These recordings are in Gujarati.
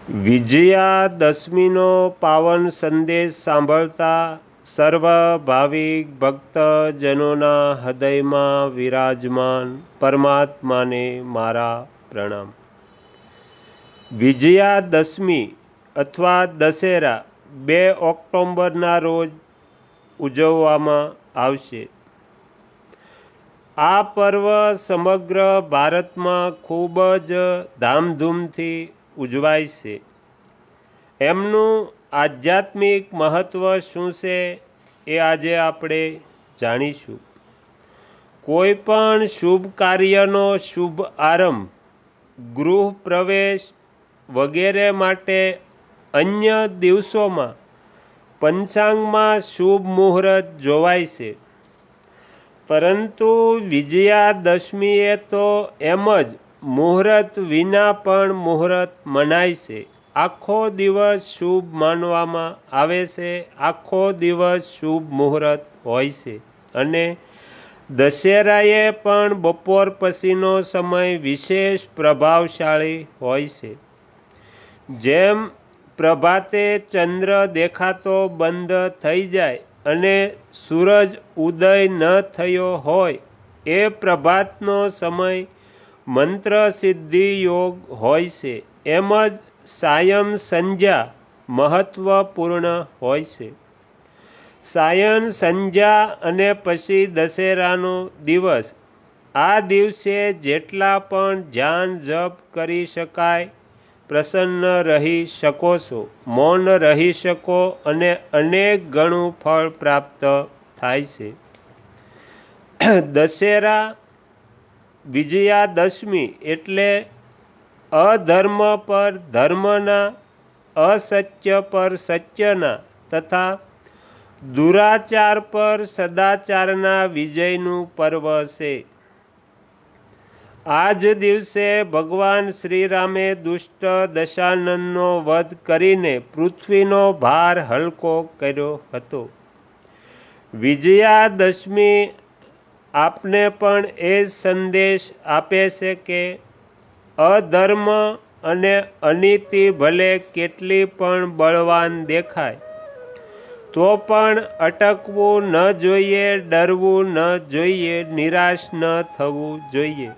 વિજયાદશમીનો પાવન સંદેશ સાંભળતા સર્વ ભાવિક ભક્તજનોના હૃદયમાં વિરાજમાન પરમાત્માને મારા પ્રણામ। વિજયાદશમી અથવા દશેરા 2 ઓક્ટોબરના રોજ ઉજવવામાં આવશે। આ પર્વ સમગ્ર ભારતમાં ખૂબ જ ધામધૂમથી ઉજવાય છે। એમનું આધ્યાત્મિક મહત્ત્વ શું છે એ આજે આપણે જાણીશું। કોઈ પણ શુભ કાર્યનો શુભ આરંભ, ગૃહ પ્રવેશ વગેરે માટે અન્ય દિવસોમાં પંચાંગમાં શુભ મુહૂર્ત જોવાય છે, પરંતુ વિજયાદશમીએ તો એમ જ મુહૂર્ત વિના પણ મુહૂર્ત મનાય છે। આખો દિવસ શુભ માનવામાં આવે છે, આખો દિવસ શુભ મુહૂર્ત હોય છે। અને દશેરાએ પણ બપોર પછીનો સમય વિશેષ પ્રભાવશાળી હોય છે। જેમ પ્રભાતે ચંદ્ર દેખાતો બંધ થઈ જાય અને સૂરજ ઉદય ન થયો હોય, એ પ્રભાતનો સમય મંત્ર સિદ્ધિ યોગ હોય છે। એમ જ સાયં સંધ્યા મહત્વપૂર્ણ હોય છે। સાયં સંધ્યા અને પછી દશેરાનો દિવસ, આ દિવસે જેટલા પણ ધ્યાન જપ કરી શકાય, પ્રસન્ન રહી શકો છો, મૌન રહી શકો અને અનેક ગણું ફળ પ્રાપ્ત થાય છે। દશેરા વિજયાદશમી એટલે અધર્મ પર ધર્મના, અસત્ય પર સત્યના તથા દુરાચાર પર સદાચારના વિજયનું પર્વ છે। આ જ દિવસે ભગવાન શ્રીરામે દુષ્ટ દશાનનનો વધ કરીને પૃથ્વીનો ભાર હલકો કર્યો હતો। વિજયાદશમી આપને પણ એ સંદેશ આપે છે કે અધર્મ અને અનીતિ ભલે કેટલી પણ બળવાન દેખાય, તો પણ અટકવું ન જોઈએ, ડરવું ન જોઈએ, નિરાશ ન થવું જોઈએ।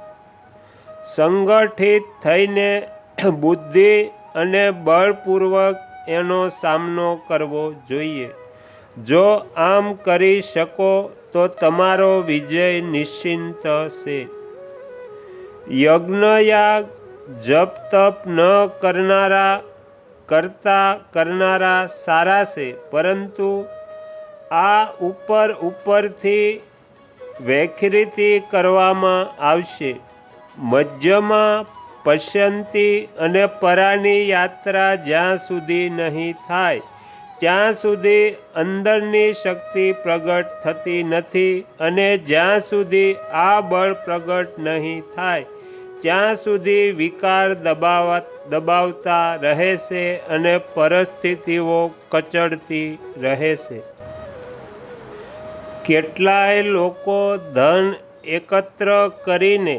સંગઠિત થઈને બુદ્ધિ અને બળપૂર્વક એનો સામનો કરવો જોઈએ। જો આમ કરી શકો તો તમારો વિજય નિશ્ચિંત છે। યજ્ઞયાગ જપ તપ ન કરનારા કરનારા સારા છે, પરંતુ આ ઉપરથી વેખરીથી કરવામાં આવશે। મધ્યમાં પશ્યંતી અને પરાની યાત્રા જ્યાં સુધી નહીં થાય, ત્યાં સુધી અંદરની શક્તિ પ્રગટ થતી નથી, અને જ્યાં સુધી આ બળ પ્રગટ નહીં થાય, ત્યાં સુધી વિકાર દબાવતા રહે છે અને પરિસ્થિતિઓ કચડતી રહે છે। કેટલાય લોકો ધન એકત્ર કરીને,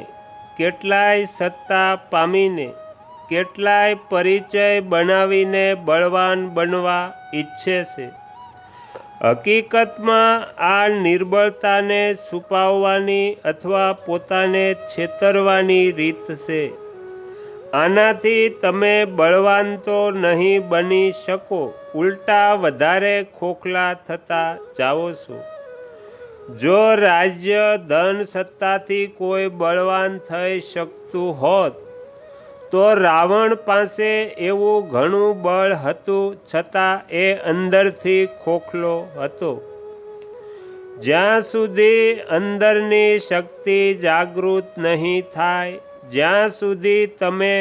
કેટલાય સત્તા પામીને, કેટલાય પરિચય બનાવીને બળવાન બનવા ઈચ્છે છે। હકીકતમાં આ નિર્બળતાને છુપાવવાની અથવા પોતાને છેતરવાની રીત છે। આનાથી તમે બળવાન તો નહીં બની શકો, ઉલટા વધારે ખોખલા થતા જાઓ છો। જો રાજ્ય ધન સત્તાથી કોઈ બળવાન થઈ શકતું હોત, તો રાવણ પાસે એવું ઘણું બળ હતું, છતાં એ અંદરથી ખોખલો હતો। જ્યાં સુધી અંદરની શક્તિ જાગૃત નહીં થાય, જ્યાં સુધી તમે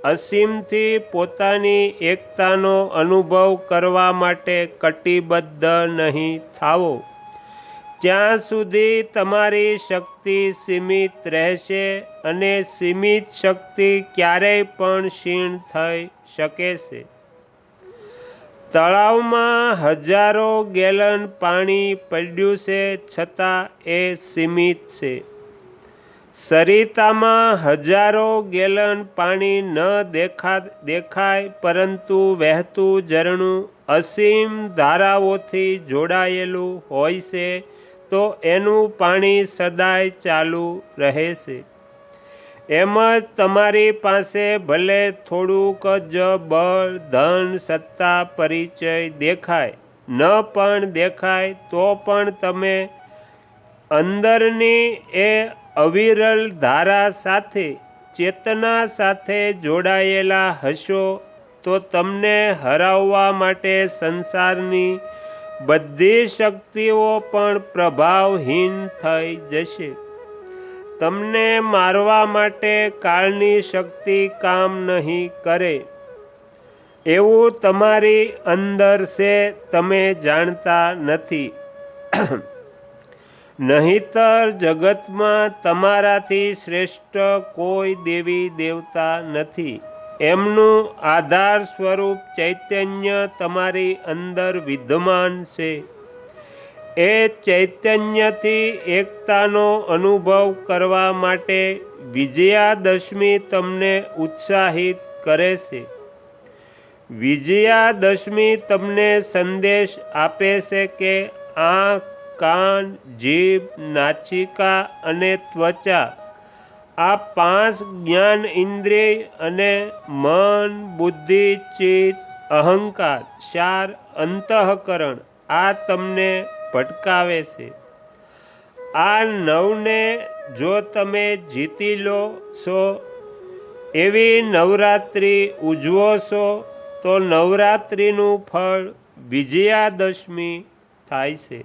અસીમથી પોતાની એકતાનો અનુભવ કરવા માટે કટિબદ્ધ નહીં થાઓ, ત્યાં સુધી તમારી શક્તિ સીમિત રહેશે, અને સીમિત શક્તિ ક્યારેય પણ ક્ષીણ થઈ શકે છે। તળાવમાં હજારો ગેલન પાણી પડ્યું છે, છતાં એ સીમિત છે। સરિતામાં હજારો ગેલન પાણી ન દેખાય, પરંતુ વહેતું ઝરણું અસીમ ધારાઓથી જોડાયેલું હોય છે, તો એનું પાણી સદાય ચાલુ રહે છે. એમ જ તમારી પાસે ભલે થોડુંક જ બળ, ધન, સત્તા, પરિચય દેખાય, ન પણ દેખાય તો પણ તમે અંદરની એ અવિરલ ધારા સાથે, ચેતના સાથે જોડાયેલા હશો, તો તમને હરાવવા માટે સંસારની બધી શક્તિઓ પણ પ્રભાવહીન થઈ જશે. તમને મારવા માટે કાળની શક્તિ કામ નહીં કરે. એવું તમારી અંદર છે, તમે જાણતા નથી. નહીંતર જગતમાં તમારાથી શ્રેષ્ઠ કોઈ દેવી દેવતા નથી. એમનું આધાર સ્વરૂપ ચૈતન્ય તમારી અંદર વિદ્યમાન છે. એ ચૈતન્યથી એકતાનો અનુભવ કરવા માટે વિજયાદશમી તમને ઉત્સાહિત કરે છે. વિજયાદશમી તમને સંદેશ આપે છે કે આંખ, કાન, જીભ, નાસિકા અને ત્વચા, આ 5 જ્ઞાન ઇન્દ્રિય અને મન, બુદ્ધિ, ચિત્ત, અહંકાર, 4 અંતઃકરણ આ તમને ભટકાવે છે. આ 9ને જો તમે જીતી લો છો, એવી નવરાત્રિ ઉજવો છો, તો નવરાત્રિનું ફળ વિજયાદશમી થાય છે.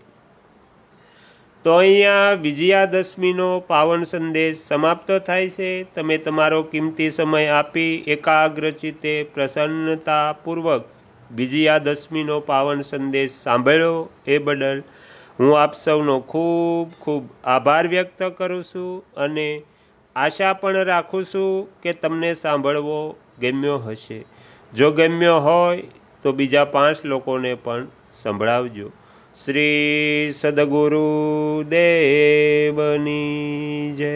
તો અહીંયા વિજયાદશમીનો પાવન સંદેશ સમાપ્ત થાય છે. તમે તમારો કિંમતી સમય આપી એકાગ્રચિત્તે પ્રસન્નતાપૂર્વક વિજયાદશમીનો પાવન સંદેશ સાંભળ્યો એ બદલ હું આપ સૌનો ખૂબ ખૂબ આભાર વ્યક્ત કરું છું, અને આશા પણ રાખું છું કે તમને સાંભળવો ગમ્યો હશે. જો ગમ્યો હોય તો બીજા 5 લોકોને પણ સંભળાવજો. શ્રી સદગુરુ દેવની જય.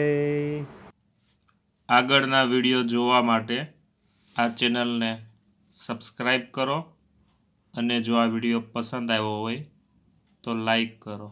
આગળના વિડીયો જોવા માટે આ ચેનલને સબસ્ક્રાઈબ કરો, અને જો આ વિડીયો પસંદ આવ્યો હોય તો લાઈક કરો.